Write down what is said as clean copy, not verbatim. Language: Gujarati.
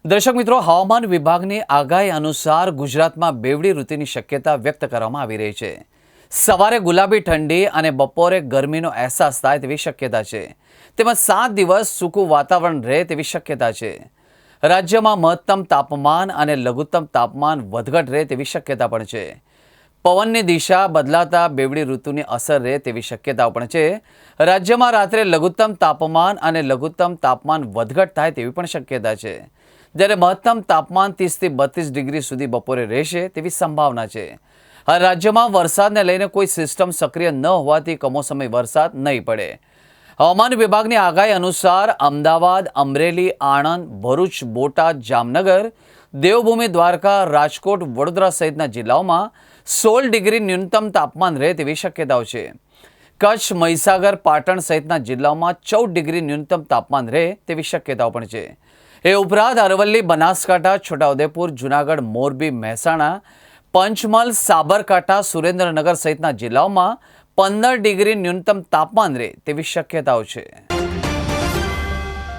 દર્શક મિત્રો, હવામાન વિભાગની આગાહી અનુસાર ગુજરાતમાં બેવડી ઋતુની શક્યતા વ્યક્ત કરવામાં આવી રહી છે. સવારે ગુલાબી ઠંડી અને બપોરે ગરમીનો અહેસાસ થાય તેવી શક્યતા છે. તેમજ 7 દિવસ સૂકું વાતાવરણ રહે તેવી શક્યતા છે. રાજ્યમાં મહત્તમ તાપમાન અને લઘુત્તમ તાપમાન વધઘટ રહે તેવી શક્યતા પણ છે. પવનની દિશા બદલાતા બેવડી ઋતુની અસર રહે તેવી શક્યતાઓ પણ છે. રાજ્યમાં રાત્રે લઘુત્તમ તાપમાન અને લઘુત્તમ તાપમાન વધઘટ થાય તેવી પણ શક્યતા છે. જ્યારે મહત્તમ તાપમાન 30 થી 32 ડિગ્રી સુધી બપોરે રહેશે તેવી સંભાવના છે. હાલ રાજ્યમાં વરસાદને લઈને કોઈ સિસ્ટમ સક્રિય ન હોવાથી કમોસમી વરસાદ નહીં પડે. હવામાન વિભાગની આગાહી અનુસાર અમદાવાદ, અમરેલી, આણંદ, ભરૂચ, બોટાદ, જામનગર, દેવભૂમિ, દ્વારકા, રાજકોટ, વડોદરા સહિતના જિલ્લાઓમાં 16 ડિગ્રી ન્યૂનતમ તાપમાન રહે તેવી શક્યતાઓ છે. કચ્છ, મહીસાગર, પાટણ સહિતના જિલ્લાઓમાં 14 ડિગ્રી ન્યૂનતમ તાપમાન રહે તેવી શક્યતાઓ પણ છે. એ ઉપરાંત અરવલ્લી, બનાસકાંઠા, છોટાઉદેપુર, જૂનાગઢ, મોરબી, મહેસાણા, પંચમહાલ, સાબરકાંઠા, સુરેન્દ્રનગર સહિતના જિલ્લાઓમાં 15 ડિગ્રી ન્યૂનતમ તાપમાન રહે તેવી શક્યતાઓ છે.